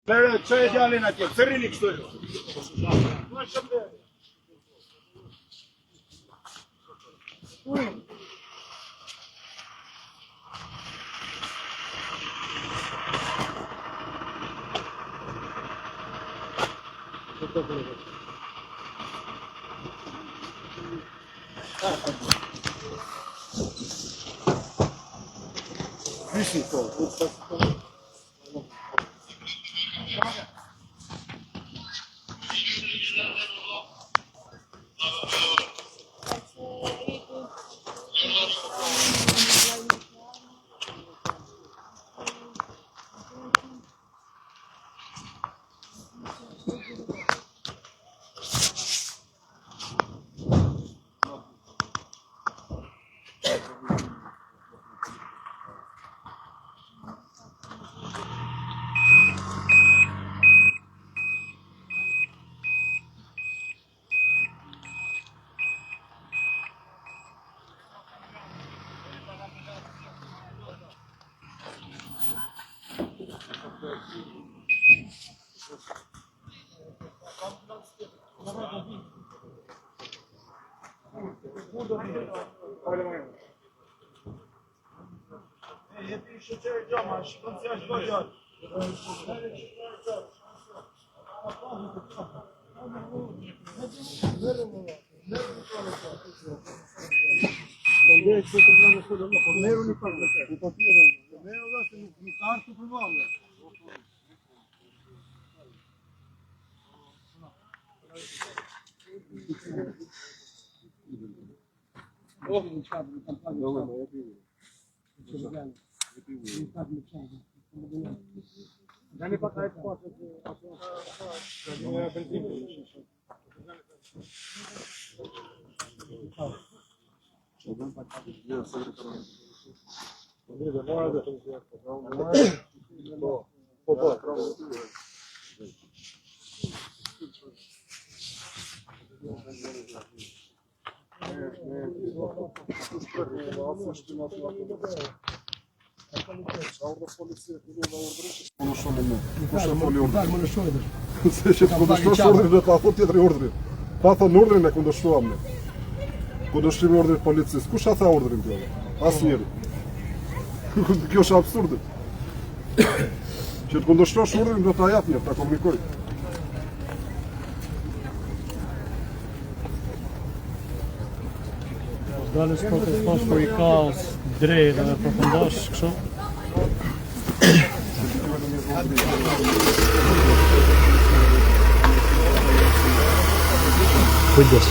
Që e djalin atje, pëse rini kështu ju? Vysi to. Jepi sheqer gjama, shikon si është gojë. Se që të kundështrosh urdrin dhe të afot tjetëri urdrin. Pa thonë urdrin e kundështruam ne. Kundështrimi urdrin policis. Kush a tha urdrin kjo? As njeri. Kjo është absurde. Që të kundështrosh urdrin dhe të ajat një, të komunikoj. Dalës protestosh për i kaos, drejt dhe përfundosh, kështu? Kujdes.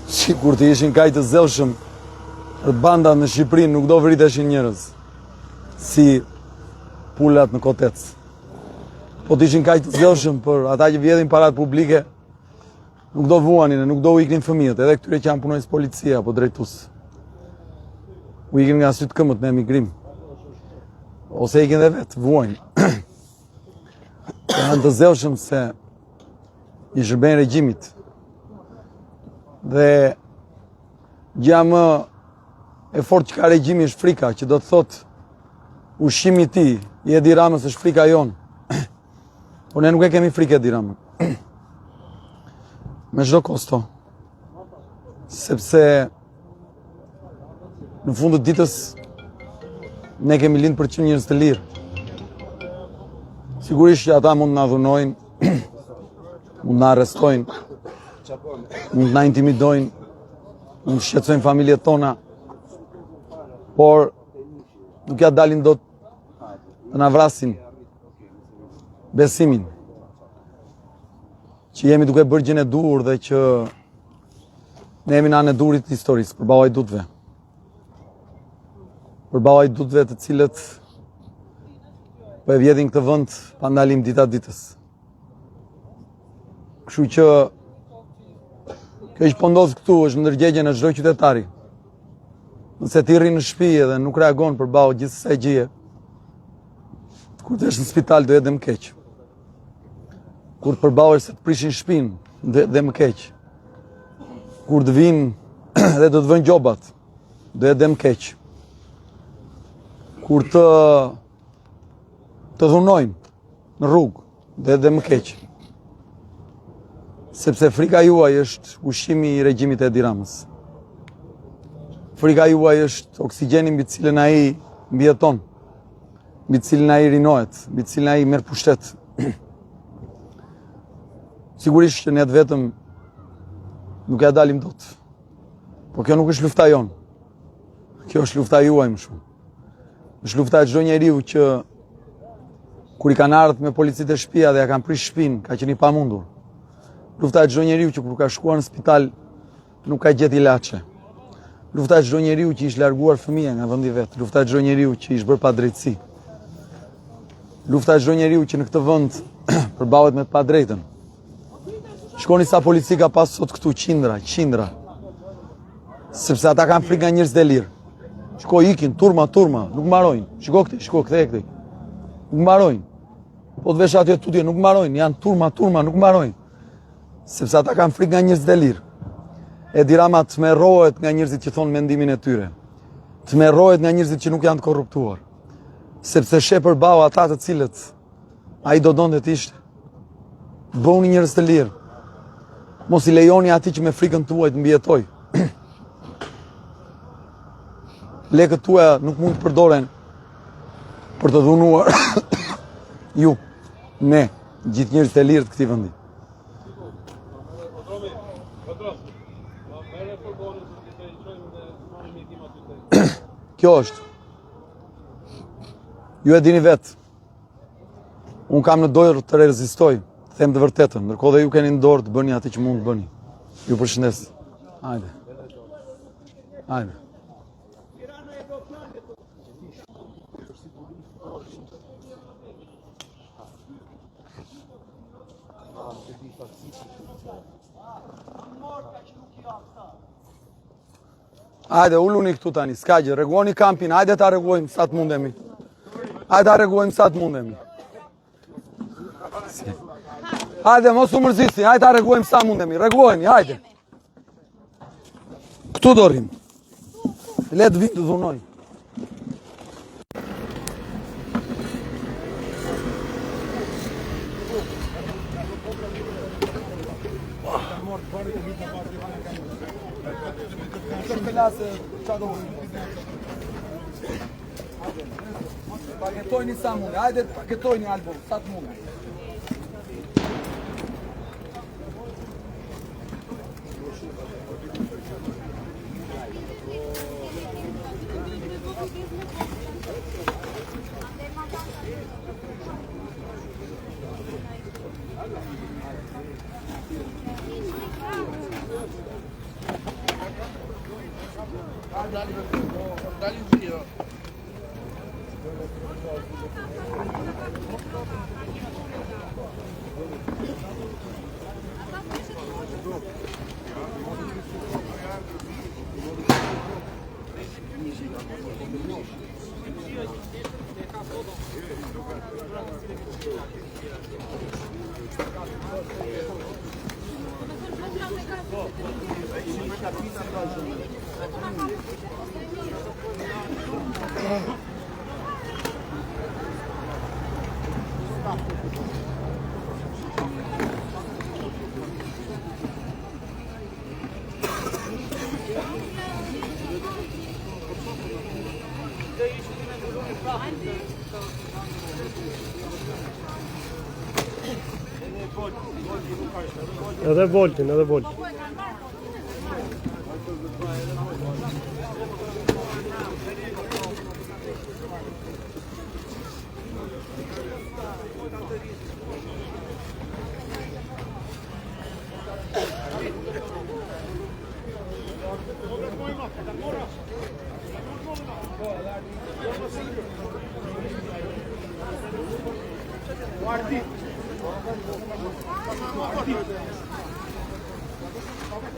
Sikur të ishin kaq të zellshëm, banda në Shqipëri nuk do vriteshin njerëz si pulat në Kotec. Po të ishin kaq të zellshëm për ata që vjedhin parat publike, nuk do vuanin e nuk do u iknin fëmijët, edhe këtyre që janë punojës policia apo drejtues. U ikin nga sytë këmët me emigrim. Ose ikin dhe vetë, vuajnë. Janë të zellshëm se i shërben regjimit. Dhe gjë më e fort që ka regjimi është frika, që do të thotë ushqimi ti, i Edi Ramës është frika jonë. Po ne nuk e kemi frikë Edi Ramën. Me çdo kosto. Sepse në fund të ditës ne kemi lind për që njerëz të lirë. Sigurisht që ata mund na dhunojnë, mund na arrestojnë, mund na intimidojnë, mund të shqetësojnë familjet tona, por nuk ja dalin dot të na vrasin besimin që jemi duke bërë gjën e dur dhe që ne jemi në anë e durit të historisë, përballë ajdutëve. Përballë ajdutëve të cilët po e vjedhin këtë vend pa ndalim dita ditës. Kështu që kjo që po ndodh këtu është ndërgjegje në çdo qytetari. Nëse ti rri në shtëpi edhe nuk reagon përballë gjithë kësaj gjëje, kur të jesh në spital do jetë më keq. Kur të përballesh se të prishin shtëpinë dhe më keq. kur të vinë dhe do të vënë gjobat, do jetë më keq. Kur të dhunojnë në rrugë, do jetë më keq. Sepse frika juaj është ushqimi i regjimit e Edi Ramës. Frika juaj është oksigjeni mbi cilën ai mbijeton, mbi cilën ai rinohet, mbi cilën ai merr pushtet. Sigurisht që ne vetëm nuk ja dalim dot. Po kjo nuk është lufta jonë. Kjo është lufta juaj më shumë. Është lufta e çdo njeriu që kur i kanë ardhur me policitë e shtëpia dhe ja kanë prish shtëpinë, ka qenë i pamundur. Lufta e çdo njeriu që kur ka shkuar në spital nuk ka gjetë ilaçe. Lufta e çdo njeriu që ish larguar fëmijë nga vendi vet. Lufta e çdo njeriu që ish bërë pa drejtësi. Lufta e çdo njeriu që në këtë vend përballet me të padrejtën. Shkoni sa polici ka pas sot këtu, qindra. Sepse ata kanë frikë nga njerëz të lirë. Shko ikin, turma, nuk mbarojnë. Shko këthe. Nuk mbarojnë. Po të vesh atje tutje, nuk mbarojnë. Janë turma, nuk mbarojnë. Sepse ata kanë frikë nga njerëz të lirë. Edi Rama tmerrohet nga njerëzit që thonë mendimin e tyre. Tmerrohet nga njerëzit që nuk janë të korruptuar. Sepse sheh përballë ata të cilët ai do donte të ishte. Bëuni njerëz të lirë. Mos i lejoni atij që me frikën tuaj të mbijetoj. Lekët tuaja nuk mund të përdoren për të dhunuar ju, ne, gjithë njerëzit e lirë të këtij vendi. Kjo është. Ju e dini vetë. Unë kam në dojër të rezistoj, të them të vërtetën, ndërkohë dhe ju keni në dorë të bëni atë që mund të bëni. Ju përshëndes. Hajde. Hajde, ulluni këtu tani, s'ka gjë, rregulloni kampin, hajde ta rregullojmë sa të mundemi. Hajde, mos u mërzisni, hajde ta rregullojmë sa mundemi, rregullojeni, hajde. Këtu do rrim. Le të vinë të dhunojnë. Paketojni sa mund, hajde paketojni album, sa të mund. Dali un giro. Edhe voltin.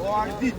O ardit.